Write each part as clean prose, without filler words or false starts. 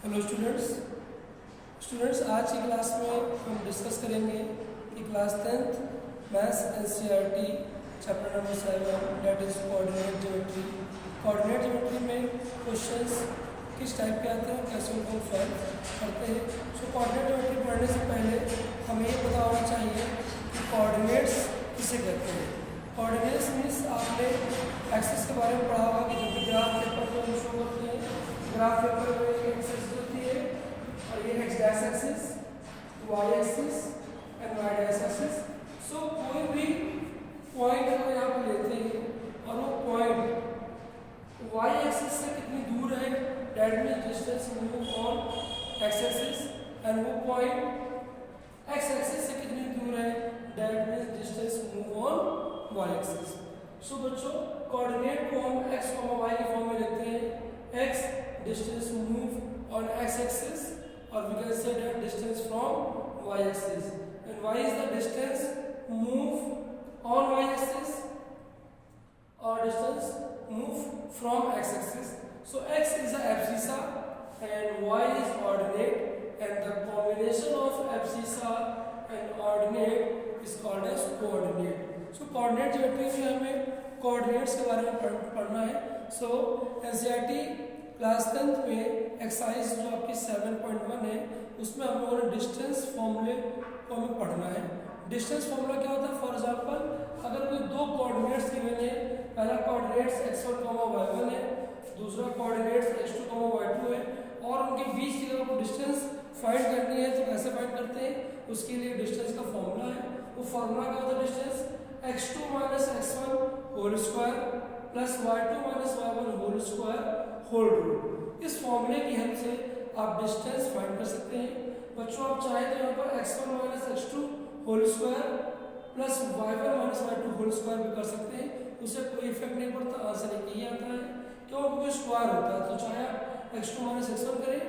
Hello students आज की class में हम डिस्कस करेंगे कि class 10th maths NCERT chapter number 7 that is coordinate geometry में क्वेश्चंस किस टाइप के आते हैं, कैसे उनको सॉल्व करते हैं। सो कोऑर्डिनेट ज्योमेट्री पढ़ने से पहले हमें ये पता होना चाहिए कि कोऑर्डिनेट्स किसे कहते हैं। कोऑर्डिनेट्स मीन्स आपने एक्सिस के बारे में पढ़ा होगा कि जब भी ग्राफ पेपर को हम शो करते हैं, ग्राफ पेपर में एक एक्सिस होती है और ये x dash axis, y axis and y dash axis. So कोई भी पॉइंट हम यहाँ पर लेते हैं और वो पॉइंट वाई एक्सिस से कितनी दूर है, that means distance move on x axis, and वो पॉइंट एक्स एक्सिस से कितनी दूर है, that means distance move on y axis. So बच्चों कोऑर्डिनेट को हम एक्स वाई के फॉर्म में लेते हैं। X distance move on x-axis, or we can say that distance from y-axis, and y is the distance move on y-axis or distance move from x-axis. So x is the abscissa and y is ordinate, and the combination of abscissa and ordinate is called as coordinate. So coordinate geometry में हमें coordinates के बारे में पढ़ना है। So NCERT class 10th में exercise जो आपकी 7.1 है उसमें हम लोगों ने डिस्टेंस फॉर्मूले को हमें पढ़ना है। डिस्टेंस फॉर्मूला क्या होता है? फॉर एग्जांपल अगर कोई दो कोऑर्डिनेट्स गिवन है, पहला कोऑर्डिनेट्स x1, y1 है, दूसरा कोऑर्डिनेट्स x2, y2 है, और उनके बीच की अगर डिस्टेंस फाइंड करनी है तो कैसे फाइंड करते हैं? उसके लिए डिस्टेंस का फॉर्मूला है। वो फॉर्मूला क्या होता है? Distance x2 - x1 whole square plus y2 - y1 whole square whole root. इस फॉर्मूले की हेल्प से आप डिस्टेंस फाइंड कर सकते हैं। बच्चों आप चाहे तो यहाँ पर x1 - x2 whole square plus y1 - y2 whole square भी कर सकते हैं, उससे कोई इफेक्ट नहीं पड़ता, आंसर एक ही आता है। क्यों? क्योंकि स्क्वायर होता है, तो चाहे आप x2 - x1 करें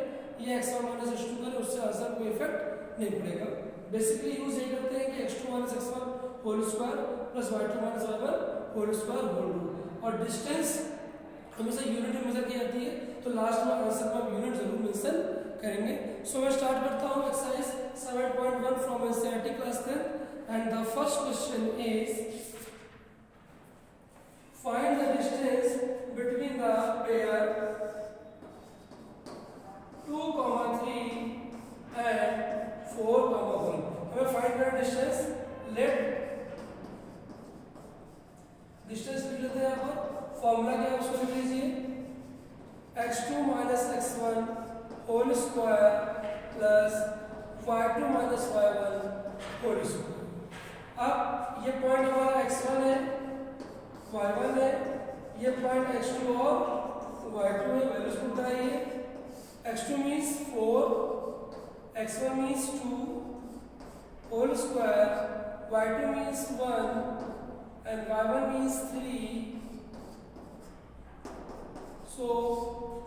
या x1 - x2 करें, उससे आंसर कोई इफेक्ट नहीं पड़ेगा। बेसिकली यूज ये करते हैं कि x2 - x1 whole square plus y2 - y1 whole square whole root, और डिस्टेंस हमेशा यूनिट में मेजर की जाती है, तो लास्ट में आंसर में आप यूनिट जरूर मेंशन करेंगे। सो मैं स्टार्ट करता हूँ exercise 7.1 from NCERT class 10 and the first question is find the distance between the pair 2, 3 and 4, 1। हमें फाइंड करना डिस्टेंस। लेट डिस्टेंस लिख लेते हैं यहाँ पर। फॉर्मूला क्या है उसको लिख लीजिए, x2 - x1 whole square plus y2 - y1 whole square. अब ये पॉइंट हमारा x1 है, y1 है, ये पॉइंट x2 और y2 है, वैल्यूज को बताइए। x2 means 4, x1 means 2 whole square, y2 means 1 and y1 means 3. So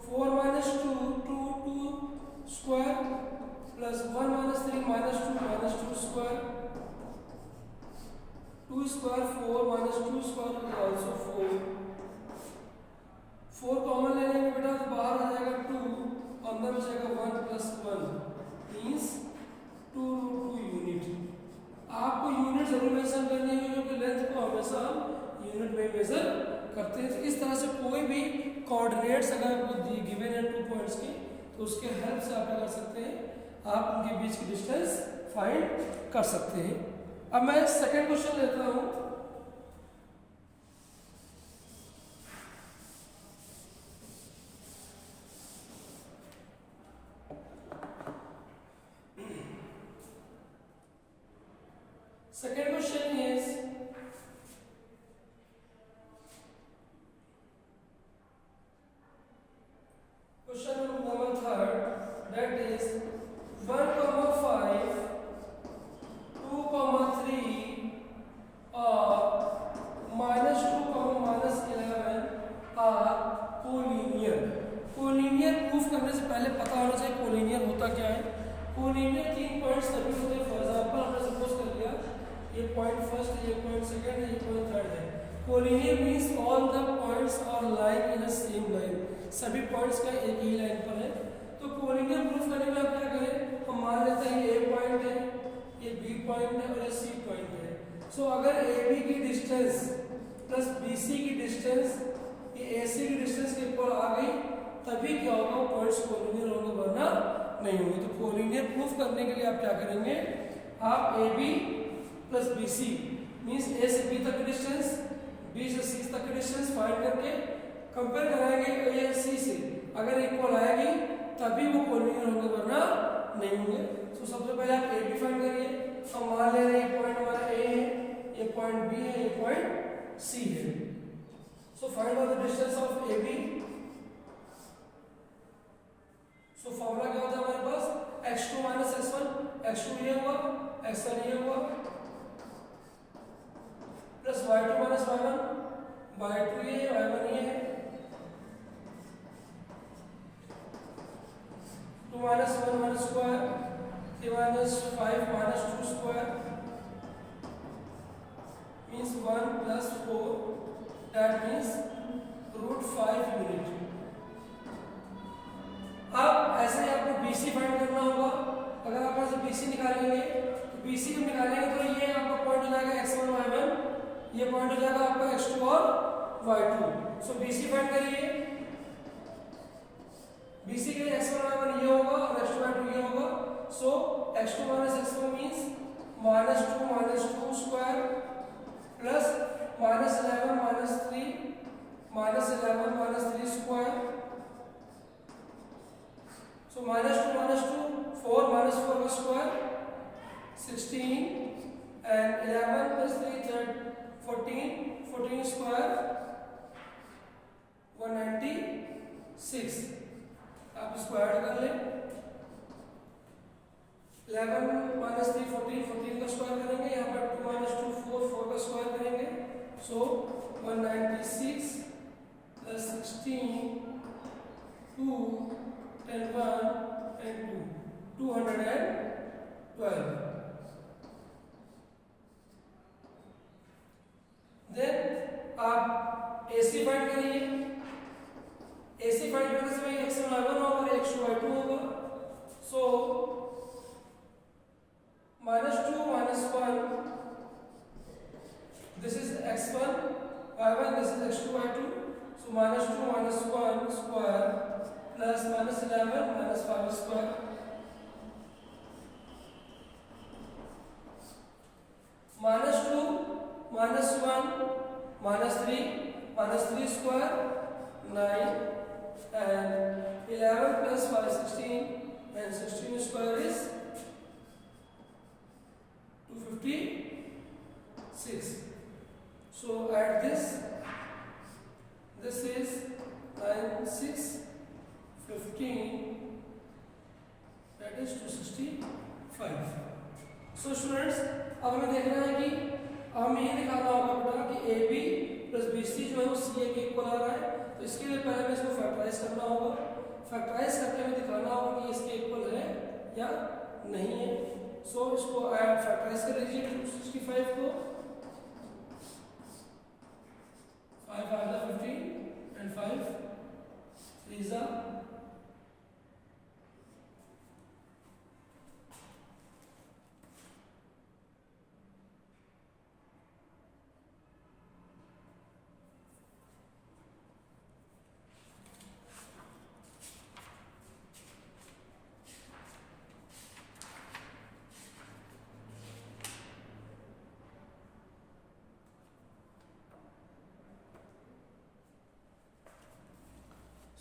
4 - 2 square plus 1 - 3 - 2 square. 2 square 4 - 2 square is also 4. 4 common लेने में बेटा तो बाहर आ जाएगा 2, अंदर बचेगा 1 + 1 मीन्स 2√2 यूनिट। आपको यूनिट जरूर मेंशन करनी है क्योंकि लेंथ को हमेशा हम यूनिट में मेजर करते हैं। तो इस तरह से कोई भी कोऑर्डिनेट्स अगर आपको गिवन है 2 पॉइंट्स की, तो उसके हेल्प से आप क्या कर सकते हैं, आप उनके बीच की डिस्टेंस फाइंड कर सकते हैं। अब मैं सेकंड क्वेश्चन लेता हूँ। Second question is question number 3rd, that is 1, 5, 2, 3 और -2, -11 are कोलिनियर। कोलिनियर प्रूफ करने से पहले पता होना चाहिए कोलिनियर होता क्या है। कोलिनियर 3 पॉइंट्स तभी होते हैं। फॉर एग्जांपल हमने सपोज कर लिया ये पॉइंट फर्स्ट है, ये पॉइंट सेकंड है, ये पॉइंट थर्ड है। Collinear means all the points are lying in a same line, सभी पॉइंट्स का एक ही लाइन पर है। तो कोलिनियर प्रूफ करने में आप क्या करें, हम मान लेते हैं ये ए पॉइंट है, ये बी पॉइंट है और ये सी पॉइंट है। सो अगर ए बी की डिस्टेंस प्लस बी सी की डिस्टेंस ये ए सी की डिस्टेंस के इक्वल आ गई, तभी क्या होगा, पॉइंट्स कोलिनियर होंगे, वरना नहीं होंगे। तो कोलिनियर प्रूफ करने के लिए आप क्या करेंगे, आप A B plus B C means A से बी तक की डिस्टेंस, बी से सी तक की डिस्टेंस फाइंड करके कंपेयर कराएंगे ए सी से, अगर इक्वल आएगी तभी वो कोलिनियर होंगे, वरना नहीं होंगे। तो सबसे पहले आप ए बी फाइंड करिए। हम मान ले रहे हैं ये पॉइंट हमारा ए है, ये पॉइंट बी है, ये पॉइंट सी है। So find out the distance of A B. So formula क्या होता है हमारे पास, x2 माइनस x1, x2 ये हुआ, x1 ये हुआ, plus y2 minus y1, y2 ये है, y1 ये है, 2 minus 1 minus square, 3 minus 5 minus 2 square means 1 plus 4, that means √5 unit. अब ऐसे ही आपको BC फाइंड करना होगा। अगर आप ऐसे BC निकालेंगे तो BC जब निकालेंगे तो ये आपका पॉइंट हो जाएगा x1 y1, ये पॉइंट हो जाएगा आपका x2 और y2। सो BC फाइंड करिए। BC के लिए x1 y1 ये होगा और x2 y2 ये होगा। सो x2 minus x1 means -2 minus 2 square plus -11 minus 3 -11 minus 3 square. So -2 minus 2, 4 minus 4 का square 16 and 11 plus 3 14 square 196। आप इसको ऐड कर लें। 11 minus 3 14 का स्क्वायर करेंगे, यहाँ पर 2 minus 2 4 का स्क्वायर करेंगे। सो 196 plus 16 2 and 1 and 2 212। देन आप AC फाइंड करिए। AC फाइंड करने से x1 y1 होगा और x2 y2 होगा। सो -2 minus 1 this is x1 y1, this is x2 y2। so -2 minus 1 square plus -11 minus 5 square -2 minus 1 -3 square 9 and 11 plus 5 16 and 16 square is 256। so add this is 9 6 15, that is 265। So students, अब हमें देखना है कि हमें ये दिखाना होगा बेटा कि AB प्लस BC जो है वो CA के इक्वल आ रहा है। तो इसके लिए पहले हमें इसको फैक्टराइज करना होगा। फैक्टराइज करके हमें दिखाना होगा कि इसके इक्वल है या नहीं है। सो इसको फैक्टराइज कर लीजिए 265 को, 5 5 15 and 5 3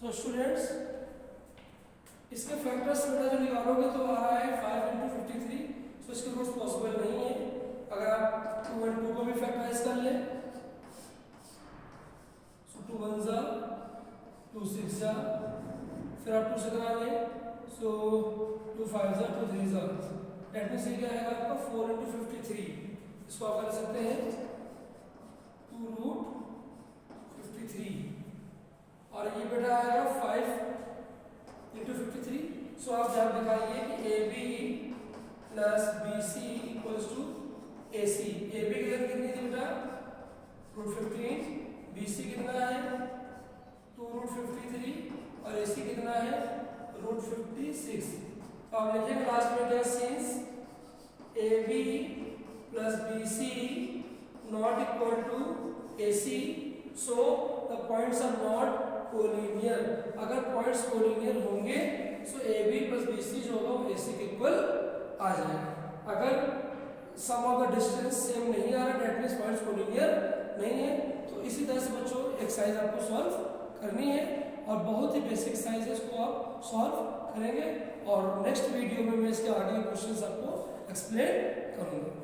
सो स्टूडेंट्स, इसके फैक्टर्स बेटा जो निकालोगे तो आ रहा है 5 × 53। सो इसके रूट्स पॉसिबल नहीं है। अगर आप 2 and 2 को भी फैक्टराइज कर ले, सो 2 1 जा 2 6 जा, फिर आप 2 से करा लें, सो 2 5 जा 2 3 जा, डेट मीन्स ये क्या आएगा आपका 4 × 53। इसको आप कर सकते हैं 2√53 और ये बेटा आएगा 5 × 53। सो आप जब दिखाइए कि AB plus BC equals to AC। AB की लेंथ कितनी थी बेटा √15, BC कितना है 2√53 और AC कितना है √56। अब लिखेंगे लास्ट में क्या, since AB plus BC not equal to AC, so the points are not collinear. अगर पॉइंट्स कोलिनियर होंगे सो AB प्लस BC जो होगा वो AC के इक्वल आ जाएगा। अगर सम ऑफ द डिस्टेंस सेम नहीं आ रहा, डेट मींस पॉइंट्स कोलिनियर नहीं है। तो इसी तरह से बच्चों एक्सरसाइज आपको सॉल्व करनी है और बहुत ही बेसिक एक्सरसाइज है, इसको आप सॉल्व करेंगे और नेक्स्ट वीडियो में मैं इसके आगे क्वेश्चंस आपको एक्सप्लेन करूंगा।